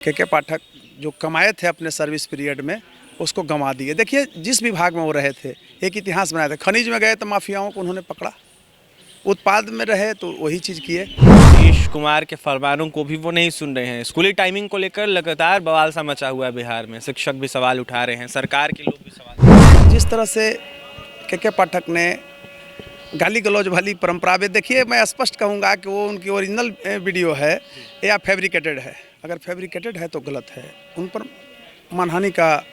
के पाठक जो कमाए थे अपने सर्विस पीरियड में उसको गंवा दिए। देखिए जिस विभाग में वो रहे थे एक इतिहास बनाया था। खनिज में गए तो माफियाओं को उन्होंने पकड़ा, उत्पाद में रहे तो वही चीज़ किए। नीतीश कुमार के फरमानों को भी वो नहीं सुन रहे हैं। स्कूली टाइमिंग को लेकर लगातार बवाल सा मचा हुआ है बिहार में। शिक्षक भी सवाल उठा रहे हैं, सरकार के लोग भी सवाल। जिस तरह से के पाठक ने गाली गलौज वाली परंपरा में, देखिए मैं स्पष्ट कहूँगा कि वो उनकी ओरिजिनल वीडियो है या फैब्रिकेटेड है। अगर फैब्रिकेटेड है तो गलत है, उन पर मानहानि का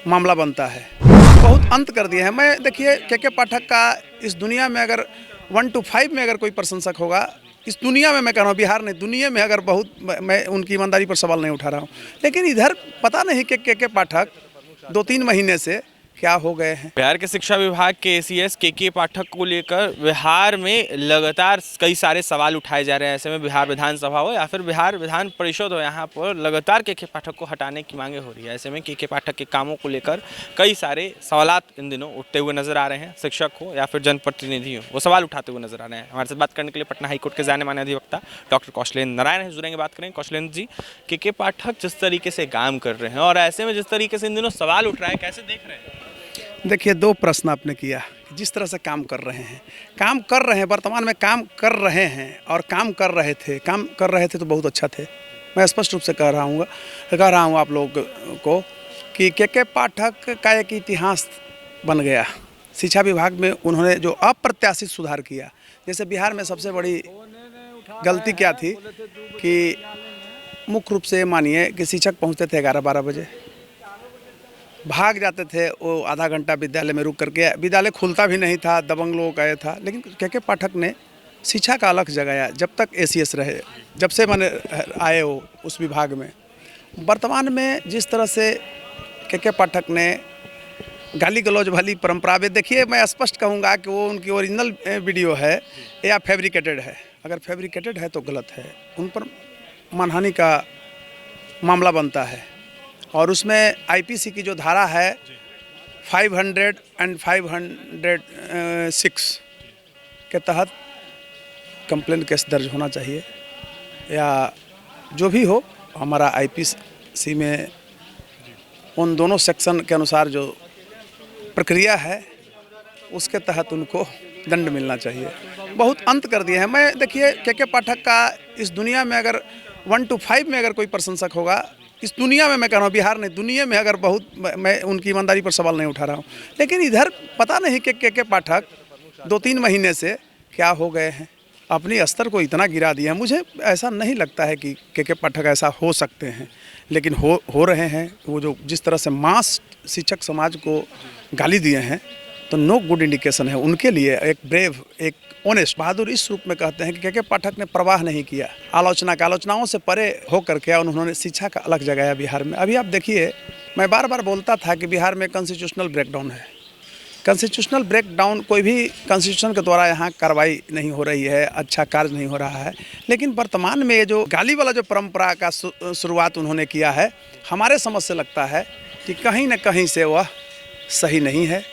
मामला बनता है। बहुत अंत कर दिए हैं। मैं देखिए के पाठक का इस दुनिया में अगर 1 to 5 में अगर कोई प्रशंसक होगा, इस दुनिया में मैं कह रहा हूँ, बिहार नहीं दुनिया में अगर बहुत, मैं उनकी ईमानदारी पर सवाल नहीं उठा रहा हूँ, लेकिन इधर पता नहीं कि के पाठक 2-3 महीने से क्या हो गए हैं। बिहार के शिक्षा विभाग के एसीएस के पाठक को लेकर बिहार में लगातार कई सारे सवाल उठाए जा रहे हैं। ऐसे में बिहार विधानसभा हो या फिर बिहार विधान परिषद हो, यहाँ पर लगातार के पाठक को हटाने की मांगे हो रही है। ऐसे में के पाठक के कामों को लेकर कई सारे सवालात इन दिनों उठते हुए नजर आ रहे हैं। शिक्षक हो या फिर जनप्रतिनिधि हो, वो सवाल उठाते हुए नजर आ रहे हैं। हमारे साथ बात करने के लिए पटना हाईकोर्ट के जाने माने अधिवक्ता डॉक्टर कौशलेंद्र नारायण जुड़ेंगे। बात करें कौशलेंद्र जी, के पाठक जिस तरीके से काम कर रहे हैं और ऐसे में जिस तरीके से इन दिनों सवाल उठ रहा है, कैसे देख रहे हैं? देखिए 2 प्रश्न आपने किया। जिस तरह से काम कर रहे हैं, वर्तमान में काम कर रहे हैं और काम कर रहे थे तो बहुत अच्छा थे। मैं स्पष्ट रूप से कह रहा हूँ आप लोग को कि के पाठक का एक इतिहास बन गया। शिक्षा विभाग में उन्होंने जो अप्रत्याशित सुधार किया, जैसे बिहार में सबसे बड़ी गलती क्या थी कि मुख्य रूप से मानिए कि शिक्षक पहुँचते थे 11-12 बजे, भाग जाते थे वो आधा घंटा विद्यालय में रुक करके। विद्यालय खुलता भी नहीं था, दबंग लोग गए था। लेकिन के पाठक ने शिक्षा का अलख जगाया जब तक एसीएस रहे, जब से मैंने आए वो उस विभाग में। वर्तमान में जिस तरह से के पाठक ने गाली गलौज वाली परंपरा में, देखिए मैं स्पष्ट कहूँगा कि वो उनकी ओरिजिनल वीडियो है या फैब्रिकेटेड है। अगर फैब्रिकेटेड है तो गलत है, उन पर मानहानि का मामला बनता है। और उसमें आईपीसी की जो धारा है 500 और 506 के तहत कंप्लेन केस दर्ज होना चाहिए, या जो भी हो। हमारा आईपीसी में उन दोनों सेक्शन के अनुसार जो प्रक्रिया है उसके तहत उनको दंड मिलना चाहिए। बहुत अंत कर दिए हैं। मैं देखिए के पाठक का इस दुनिया में अगर 1 to 5 में अगर कोई प्रशंसक होगा, इस दुनिया में मैं कह रहा हूँ, बिहार नहीं दुनिया में अगर बहुत, मैं उनकी ईमानदारी पर सवाल नहीं उठा रहा हूँ, लेकिन इधर पता नहीं कि के पाठक 2-3 महीने से क्या हो गए हैं। अपनी स्तर को इतना गिरा दिया है। मुझे ऐसा नहीं लगता है कि के पाठक ऐसा हो सकते हैं, लेकिन हो रहे हैं। वो जो जिस तरह से मास शिक्षक समाज को गाली दिए हैं, तो नो गुड इंडिकेशन है उनके लिए। एक ब्रेव, एक ऑनेस्ट, बहादुर इस रूप में कहते हैं कि के पाठक ने परवाह नहीं किया आलोचनाओं से परे होकर के उन्होंने शिक्षा का अलग जगाया बिहार में। अभी आप देखिए, मैं बार बार बोलता था कि बिहार में कॉन्स्टिट्यूशनल ब्रेकडाउन है। कॉन्स्टिट्यूशनल ब्रेकडाउन, कोई भी कॉन्स्टिट्यूशन के द्वारा यहाँ कार्रवाई नहीं हो रही है, अच्छा कार्य नहीं हो रहा है। लेकिन वर्तमान में ये जो गाली वाला जो परंपरा का शुरुआत उन्होंने किया है, हमारे समझ से लगता है कि कहीं न कहीं से वह सही नहीं है।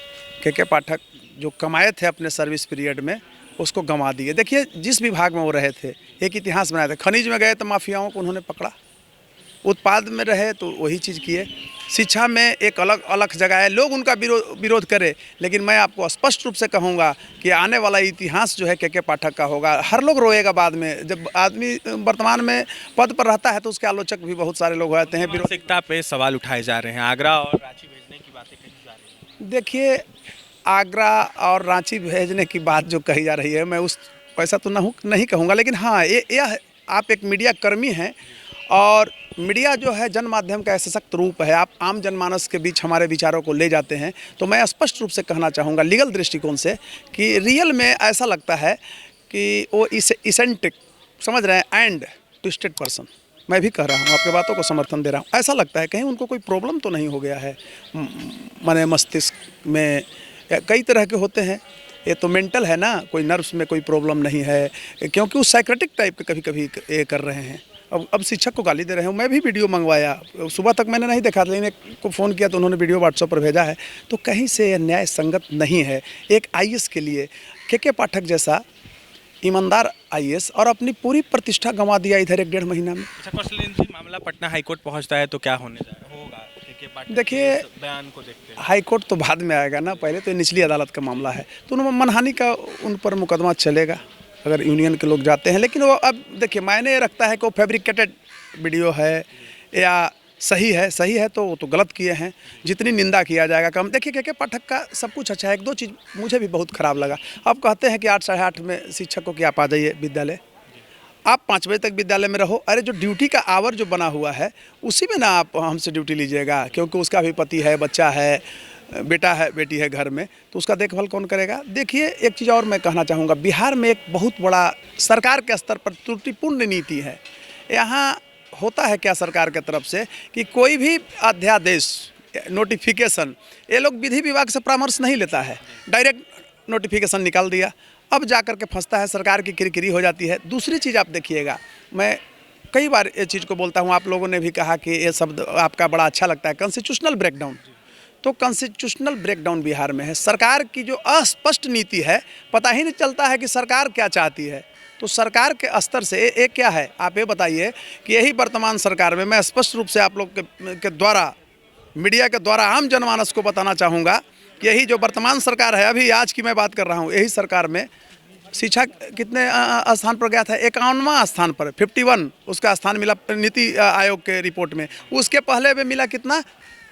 के पाठक जो कमाए थे अपने सर्विस पीरियड में उसको गंवा दिए। देखिए जिस विभाग में वो रहे थे एक इतिहास बनाया था। खनिज में गए तो माफियाओं को उन्होंने पकड़ा, उत्पाद में रहे तो वही चीज़ किए। शिक्षा में एक अलग जगह है। लोग उनका विरोध करें, लेकिन मैं आपको स्पष्ट रूप से कहूँगा कि आने वाला इतिहास जो है के पाठक का होगा। हर लोग रोएगा बाद में। जब आदमी वर्तमान में पद पर रहता है तो उसके आलोचक भी बहुत सारे लोग होते हैं। मानसिकता पे सवाल उठाए जा रहे हैं। आगरा और रांची भेजने की बातें कही जा रही हैं। देखिए आगरा और रांची भेजने की बात जो कही जा रही है, मैं उस वैसा तो नहीं कहूँगा, लेकिन हाँ यह आप एक मीडिया कर्मी हैं और मीडिया जो है जन माध्यम का सशक्त रूप है। आप आम जनमानस के बीच हमारे विचारों को ले जाते हैं। तो मैं स्पष्ट रूप से कहना चाहूँगा लीगल दृष्टिकोण से कि रियल में ऐसा लगता है कि वो इसेंट्रिक, समझ रहे हैं, एंड ट्विस्टेड पर्सन। मैं भी कह रहा हूँ, आपके बातों को समर्थन दे रहा हूँ। ऐसा लगता है कहीं उनको कोई प्रॉब्लम तो नहीं हो गया है, माने मस्तिष्क में कई तरह के होते हैं। ये तो मेंटल है ना, कोई नर्व्स में कोई प्रॉब्लम नहीं है, क्योंकि वो साइकोटिक टाइप के कभी ये कर रहे हैं। अब शिक्षक को गाली दे रहे हैं। मैं भी वीडियो मंगवाया, सुबह तक मैंने नहीं देखा, लेकिन को फ़ोन किया तो उन्होंने वीडियो व्हाट्सएप पर भेजा है। तो कहीं से न्याय संगत नहीं है एक आईएएस के लिए। के पाठक जैसा ईमानदार आईएएस और अपनी पूरी प्रतिष्ठा गंवा दिया इधर 1-1.5 महीना में। अच्छा कौशलेंद्र जी, मामला पटना हाईकोर्ट पहुंचता है तो क्या होगा के पाठक देखिए, के बयान को देखते हैं? हाईकोर्ट तो बाद में आएगा ना, पहले तो निचली अदालत का मामला है, तो उन्होंने मनहानि का उन पर मुकदमा चलेगा अगर यूनियन के लोग जाते हैं। लेकिन वो अब देखिए, मायने रखता है कि वो फैब्रिकेटेड वीडियो है या सही है तो वो तो गलत किए हैं, जितनी निंदा किया जाएगा कम। देखिए के पाठक का सब कुछ अच्छा है, 1-2 चीज़ मुझे भी बहुत ख़राब लगा। अब कहते हैं कि 8 साढ़े 8 में शिक्षकों की आप आ जाइए विद्यालय, आप 5 बजे तक विद्यालय में रहो। अरे जो ड्यूटी का आवर जो बना हुआ है उसी में ना आप हमसे ड्यूटी लीजिएगा, क्योंकि उसका भी पति है, बच्चा है, बेटा है, बेटी है घर में, तो उसका देखभाल कौन करेगा। देखिए एक चीज़ और मैं कहना चाहूँगा, बिहार में एक बहुत बड़ा सरकार के स्तर पर त्रुटिपूर्ण नीति है। यहाँ होता है क्या सरकार की तरफ से कि कोई भी अध्यादेश, नोटिफिकेशन, ये लोग विधि विभाग से परामर्श नहीं लेता है, डायरेक्ट नोटिफिकेशन निकाल दिया, अब जा कर के फंसता है, सरकार की किरकिरी हो जाती है। दूसरी चीज़ आप देखिएगा, मैं कई बार ये चीज़ को बोलता हूँ, आप लोगों ने भी कहा कि ये शब्द आपका बड़ा अच्छा लगता है, कॉन्स्टिट्यूशनल ब्रेकडाउन। तो कॉन्स्टिट्यूशनल ब्रेकडाउन बिहार में है। सरकार की जो अस्पष्ट नीति है, पता ही नहीं चलता है कि सरकार क्या चाहती है। तो सरकार के स्तर से एक क्या है, आप ये बताइए कि यही वर्तमान सरकार में, मैं स्पष्ट रूप से आप लोग के द्वारा, मीडिया के द्वारा आम जनमानस को बताना चाहूँगा कि यही जो वर्तमान सरकार है, अभी आज की मैं बात कर रहा हूँ, यही सरकार में शिक्षा कितने स्थान पर गया था? 51वां स्थान पर, 51 उसका स्थान मिला नीति आयोग के रिपोर्ट में। उसके पहले में मिला कितना?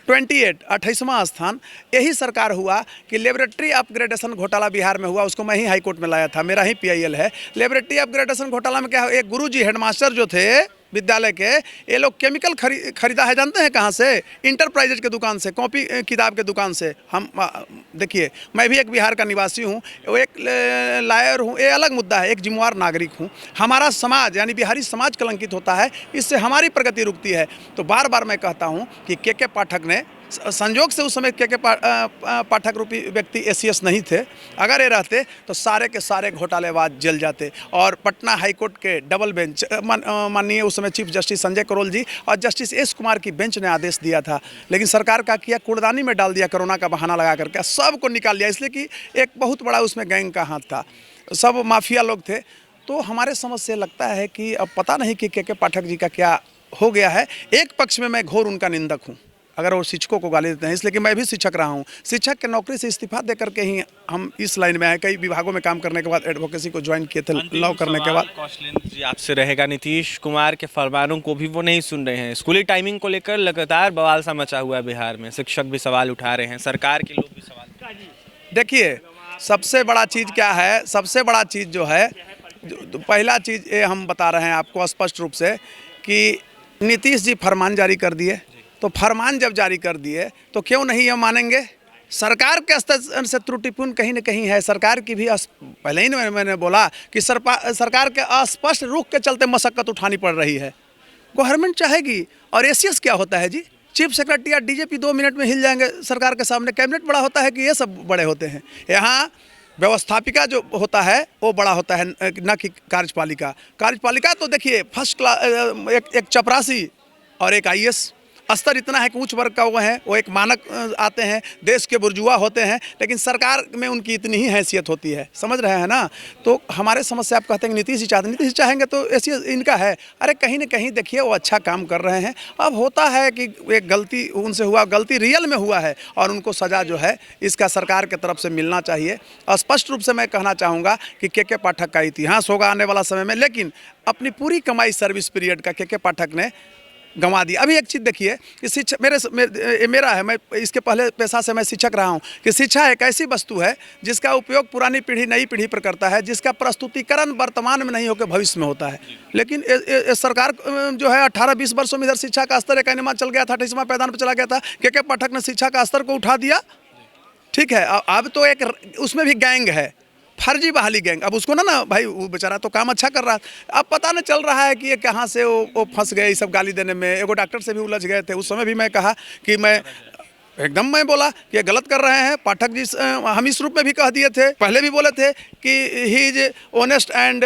28वां स्थान। यही सरकार हुआ कि लेबोरेटरी अपग्रेडेशन घोटाला बिहार में हुआ, उसको मैं ही हाईकोर्ट में लाया था, मेरा ही PIL है। लेबोरेटरी अपग्रेडेशन घोटाला में क्या है, एक गुरुजी हेडमास्टर जो थे विद्यालय के, ये लोग केमिकल खरीदा है, जानते हैं कहाँ से? इंटरप्राइजेज के दुकान से, कॉपी किताब के दुकान से। हम देखिए, मैं भी एक बिहार का निवासी हूँ, वो एक लायर हूँ, ये अलग मुद्दा है, एक जिम्मेवार नागरिक हूँ। हमारा समाज यानी बिहारी समाज कलंकित होता है, इससे हमारी प्रगति रुकती है। तो बार बार मैं कहता हूँ कि के पाठक ने, संजोग से उस समय के पाठक रूपी व्यक्ति ACS नहीं थे, अगर ये रहते तो सारे के सारे घोटालेबाज जल जाते। और पटना हाईकोर्ट के डबल बेंच, माननीय उस समय चीफ जस्टिस संजय करोल जी और जस्टिस S कुमार की बेंच ने आदेश दिया था, लेकिन सरकार का किया, कूड़दानी में डाल दिया, कोरोना का बहाना लगा करके सबको निकाल दिया, इसलिए कि एक बहुत बड़ा उसमें गैंग का हाथ था, सब माफिया लोग थे। तो हमारे समझ से लगता है कि अब पता नहीं कि के पाठक जी का क्या हो गया है। एक पक्ष में मैं घोर उनका निंदक हूँ, अगर वो शिक्षकों को गाली देते हैं, इसलिए कि मैं भी शिक्षक रहा हूँ। शिक्षक के नौकरी से इस्तीफा दे करके ही हम इस लाइन में आए, कई विभागों में काम करने के बाद एडवोकेसी को ज्वाइन किए थे, लॉ करने के बाद। कौशलेंद्र जी आपसे रहेगा, नीतीश कुमार के फरमानों को भी वो नहीं सुन रहे हैं, स्कूली टाइमिंग को लेकर लगातार बवाल सा मचा हुआ है बिहार में, शिक्षक भी सवाल उठा रहे हैं, सरकार के लोग भी सवाल। देखिए सबसे बड़ा चीज़ क्या है, सबसे बड़ा चीज़ जो है, पहला चीज़ ये हम बता रहे हैं आपको स्पष्ट रूप से कि नीतीश जी फरमान जारी कर दिए, तो फरमान जब जारी कर दिए तो क्यों नहीं ये मानेंगे? सरकार के स्तर से त्रुटिपूर्ण कहीं न कहीं है। सरकार की भी पहले ही मैंने बोला कि सरकार के अस्पष्ट रुख के चलते मशक्कत उठानी पड़ रही है। गवर्नमेंट चाहेगी, और ACS क्या होता है जी? चीफ सेक्रेटरी या DGP 2 मिनट में हिल जाएंगे सरकार के सामने। कैबिनेट बड़ा होता है कि ये सब बड़े होते हैं? यहाँ व्यवस्थापिका जो होता है वो बड़ा होता है, न कि कार्यपालिका। कार्यपालिका तो देखिए फर्स्ट क्लास, एक चपरासी और एक IAS, स्तर इतना है कि उच्च वर्ग का वो है, वो एक मानक आते हैं, देश के बुर्जुआ होते हैं, लेकिन सरकार में उनकी इतनी ही हैसियत होती है, समझ रहे हैं ना? तो हमारे समझ से आप कहते हैं कि नीतीश जी चाहते, नीतीश चाहेंगे तो ACS इनका है। अरे कहीं न कहीं देखिए वो अच्छा काम कर रहे हैं। अब होता है कि एक गलती उनसे हुआ, गलती रियल में हुआ है, और उनको सज़ा जो है इसका सरकार की तरफ से मिलना चाहिए। स्पष्ट रूप से मैं कहना चाहूँगा कि के पाठक का इतिहास होगा आने वाला समय में, लेकिन अपनी पूरी कमाई सर्विस पीरियड का के पाठक ने गंवा दिया। अभी एक चीज़ देखिए कि शिक्षा मेरा है, मैं इसके पहले पेशा से मैं शिक्षक रहा हूँ, कि शिक्षा एक ऐसी वस्तु है जिसका उपयोग पुरानी पीढ़ी नई पीढ़ी पर करता है, जिसका प्रस्तुतिकरण वर्तमान में नहीं होकर भविष्य में होता है। लेकिन सरकार जो है 18-20 वर्षों में इधर शिक्षा का स्तर एक एनिमा चल गया था, 28वां पैदान पर चला गया था। के पाठक ने शिक्षा का स्तर को उठा दिया, ठीक है। अब तो एक उसमें भी गैंग है, फर्जी बहाली गैंग। अब उसको ना भाई वो बेचारा तो काम अच्छा कर रहा है, अब पता नहीं चल रहा है कि ये कहाँ से वो फंस गए, ये सब गाली देने में। एगो डॉक्टर से भी उलझ गए थे, उस समय भी मैं कहा कि मैं बोला कि ये गलत कर रहे हैं। पाठक जी हम इस रूप में भी कह दिए थे, पहले भी बोले थे कि he is honest and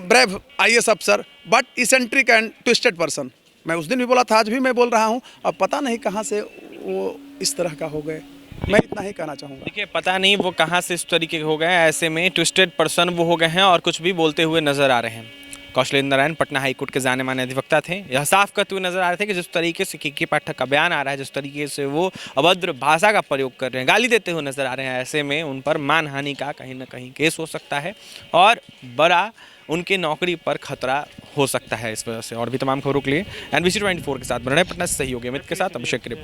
brave IAS अफसर but eccentric and twisted person. मैं उस दिन भी बोला था, आज भी मैं बोल रहा हूँ। अब पता नहीं कहाँ से वो इस तरह का हो गए। मैं इतना ही कहना चाहूँगा। देखिए, पता नहीं वो कहाँ से इस तरीके के हो गए हैं, ऐसे में ट्विस्टेड पर्सन वो हो गए हैं और कुछ भी बोलते हुए नजर आ रहे हैं। कौशलेंद्र नारायण पटना हाईकोर्ट के जाने माने अधिवक्ता थे। यह साफ करते हुए नजर आ रहे थे कि जिस तरीके से के पाठक का बयान आ रहा है, जिस तरीके से वो अभद्र भाषा का प्रयोग कर रहे हैं, गाली देते हुए नजर आ रहे हैं, ऐसे में उन पर मानहानि का कहीं ना कहीं केस हो सकता है और बड़ा उनके नौकरी पर खतरा हो सकता है इस वजह से। और भी तमाम खबरों के लिए NBC 24 के साथ बन रहे पटना से सहयोगी अमित के साथ अभिषेक की रिपोर्ट।